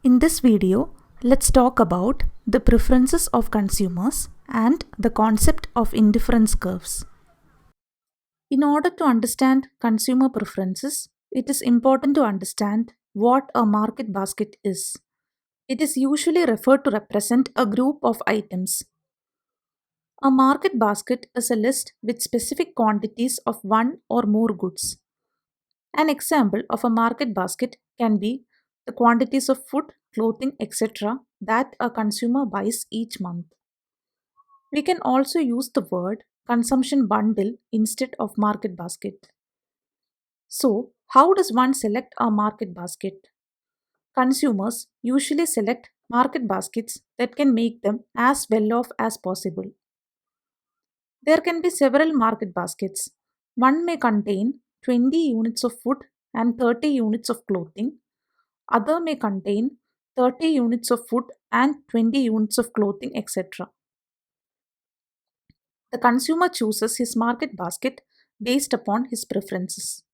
In this video, let's talk about the preferences of consumers and the concept of indifference curves. In order to understand consumer preferences, it is important to understand what a market basket is. It is usually referred to represent a group of items. A market basket is a list with specific quantities of one or more goods. An example of a market basket can be the quantities of food, clothing, etc. that a consumer buys each month. We can also use the word consumption bundle instead of market basket. So, how does one select a market basket? Consumers usually select market baskets that can make them as well off as possible. There can be several market baskets. One may contain 20 units of food and 30 units of clothing. Other may contain 30 units of food and 20 units of clothing, etc. The consumer chooses his market basket based upon his preferences.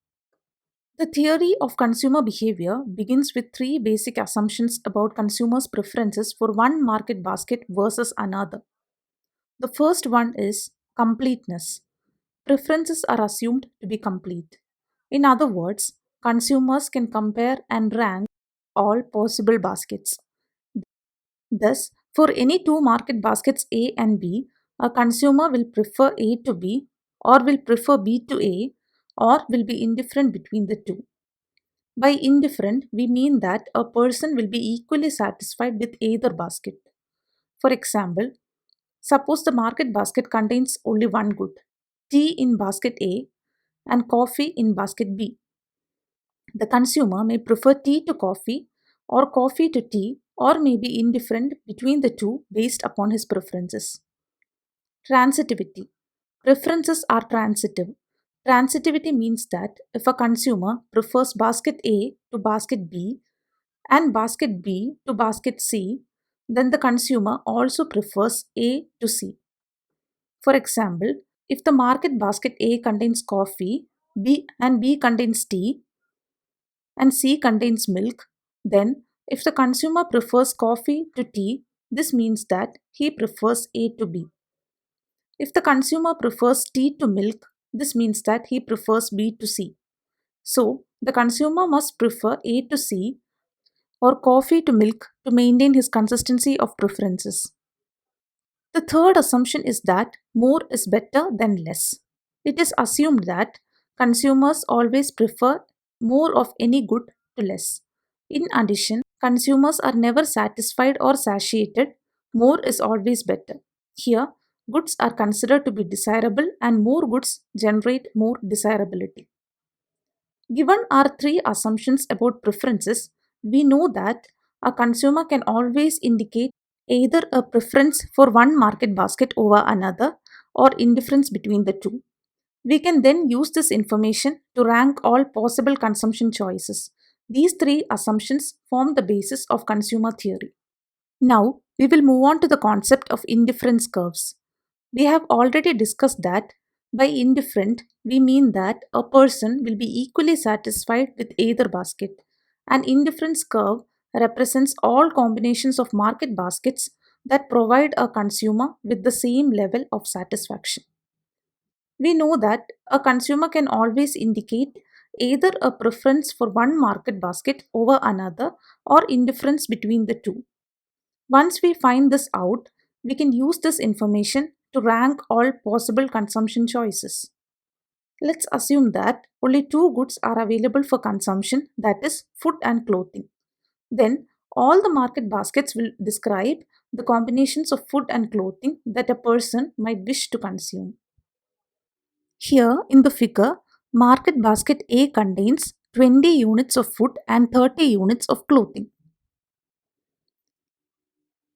The theory of consumer behavior begins with three basic assumptions about consumers' preferences for one market basket versus another. The first one is completeness. Preferences are assumed to be complete. In other words, consumers can compare and rank all possible baskets. Thus, for any two market baskets A and B, a consumer will prefer A to B, or will prefer B to A, or will be indifferent between the two. By indifferent, we mean that a person will be equally satisfied with either basket. For example, suppose the market basket contains only one good, tea in basket A and coffee in basket B. The consumer may prefer tea to coffee or coffee to tea or may be indifferent between the two based upon his preferences. Transitivity. Preferences are transitive. Transitivity means that if a consumer prefers basket A to basket B and basket B to basket C, then the consumer also prefers A to C. For example, if the market basket A contains coffee, B contains tea, and C contains milk, then if the consumer prefers coffee to tea, this means that he prefers A to B. If the consumer prefers tea to milk, this means that he prefers B to C. So, the consumer must prefer A to C or coffee to milk to maintain his consistency of preferences. The third assumption is that more is better than less. It is assumed that consumers always prefer more of any good to less. In addition, consumers are never satisfied or satiated. More is always better. Here, goods are considered to be desirable and more goods generate more desirability. Given our three assumptions about preferences, we know that a consumer can always indicate either a preference for one market basket over another or indifference between the two. We can then use this information to rank all possible consumption choices. These three assumptions form the basis of consumer theory. Now, we will move on to the concept of indifference curves. We have already discussed that by indifferent, we mean that a person will be equally satisfied with either basket. An indifference curve represents all combinations of market baskets that provide a consumer with the same level of satisfaction. We know that a consumer can always indicate either a preference for one market basket over another or indifference between the two. Once we find this out, we can use this information to rank all possible consumption choices. Let's assume that only two goods are available for consumption, that is, food and clothing. Then, all the market baskets will describe the combinations of food and clothing that a person might wish to consume. Here in the figure, market basket A contains 20 units of food and 30 units of clothing.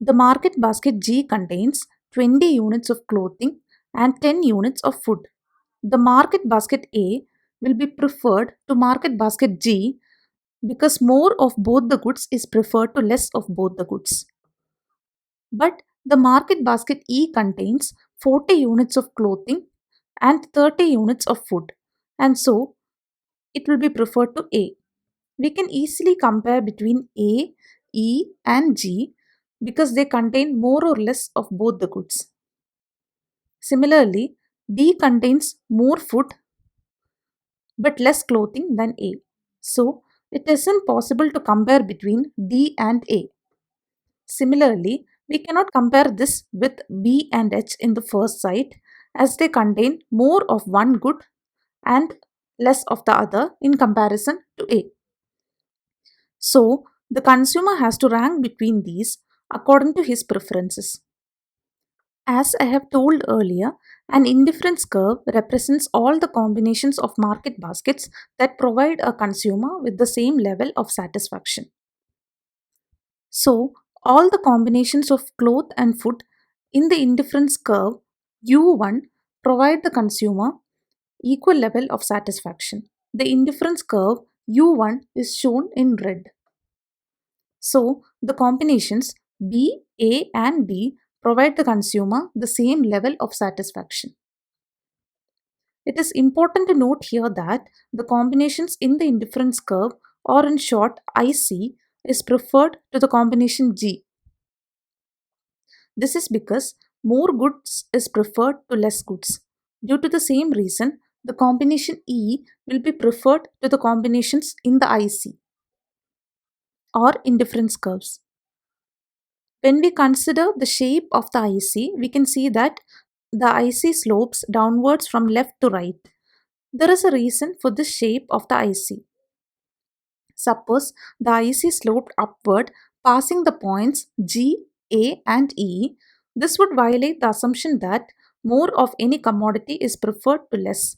The market basket G contains 20 units of clothing and 10 units of food. The market basket A will be preferred to market basket G because more of both the goods is preferred to less of both the goods. But the market basket E contains 40 units of clothing and 30 units of food, and so it will be preferred to A. We can easily compare between A E and G because they contain more or less of both the goods. Similarly, D contains more food but less clothing than A. So, it isn't possible to compare between D and A. Similarly, we cannot compare this with B and H in the first sight as they contain more of one good and less of the other in comparison to A. So, the consumer has to rank between these according to his preferences. As I have told earlier, an indifference curve represents all the combinations of market baskets that provide a consumer with the same level of satisfaction. So, all the combinations of cloth and food in the indifference curve U1 provide the consumer equal level of satisfaction. The indifference curve U1 is shown in red. So, the combinations B, A, and D provide the consumer the same level of satisfaction. It is important to note here that the combinations in the indifference curve, or in short IC, is preferred to the combination G. This is because more goods is preferred to less goods. Due to the same reason, the combination E will be preferred to the combinations in the IC or indifference curves. When we consider the shape of the IC, we can see that the IC slopes downwards from left to right. There is a reason for this shape of the IC. Suppose the IC sloped upward, passing the points G, A, and E. This would violate the assumption that more of any commodity is preferred to less.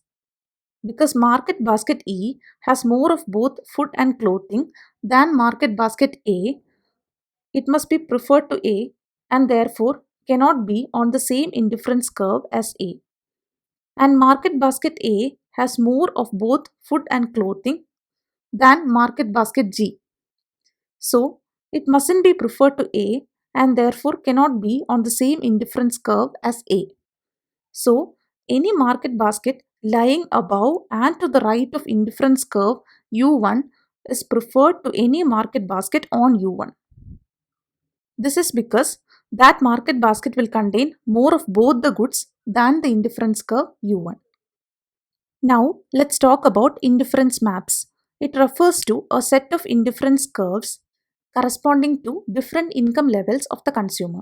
Because market basket E has more of both food and clothing than market basket A, it must be preferred to A and therefore cannot be on the same indifference curve as A. And market basket A has more of both food and clothing than market basket G. So, it mustn't be preferred to A and therefore cannot be on the same indifference curve as A. So, any market basket lying above and to the right of indifference curve U1 is preferred to any market basket on U1. This is because that market basket will contain more of both the goods than the indifference curve U1. Now, let's talk about indifference maps. It refers to a set of indifference curves corresponding to different income levels of the consumer.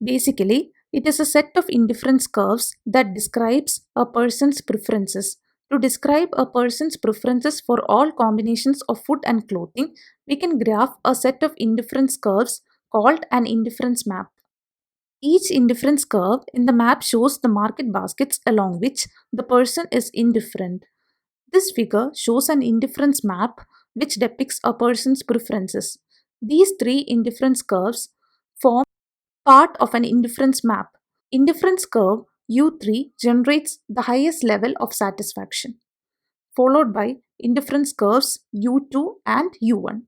Basically, it is a set of indifference curves that describes a person's preferences. To describe a person's preferences for all combinations of food and clothing, we can graph a set of indifference curves called an indifference map. Each indifference curve in the map shows the market baskets along which the person is indifferent. This figure shows an indifference map which depicts a person's preferences. These three indifference curves form part of an indifference map. Indifference curve U3 generates the highest level of satisfaction, followed by indifference curves U2 and U1.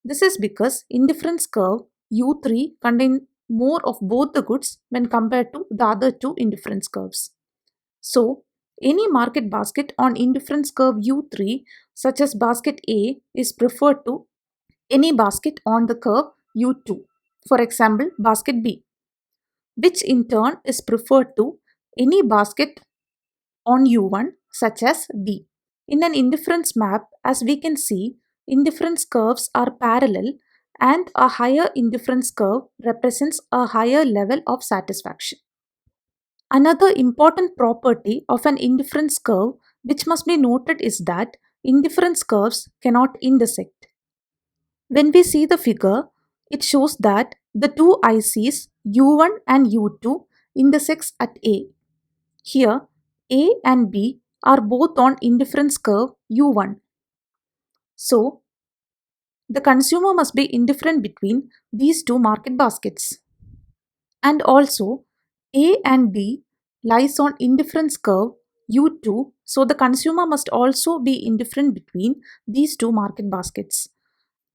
This is because indifference curve U3 contain more of both the goods when compared to the other two indifference curves. So, any market basket on indifference curve U3, such as basket A, is preferred to any basket on the curve U2, for example, basket B, which in turn is preferred to any basket on U1, such as D. In an indifference map, as we can see, indifference curves are parallel and a higher indifference curve represents a higher level of satisfaction. Another important property of an indifference curve which must be noted is that indifference curves cannot intersect. When we see the figure, it shows that the two ICs U1 and U2 intersects at A. Here, A and B are both on indifference curve U1. So, the consumer must be indifferent between these two market baskets. And also, A and D lies on indifference curve U2, so the consumer must also be indifferent between these two market baskets.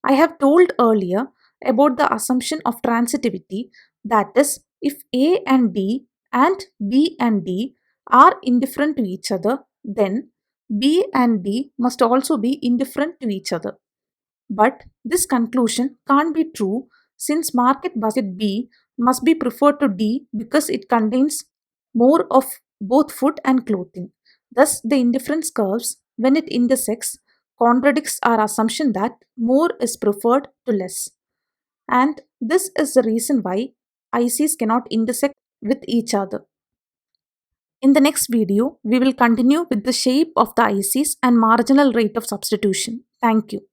I have told earlier about the assumption of transitivity, that is, if A and D and B and D are indifferent to each other, then B and D must also be indifferent to each other. But this conclusion can't be true since market basket B must be preferred to D because it contains more of both food and clothing. Thus, the indifference curves, when it intersects, contradicts our assumption that more is preferred to less. And this is the reason why ICs cannot intersect with each other. In the next video, we will continue with the shape of the ICs and marginal rate of substitution. Thank you.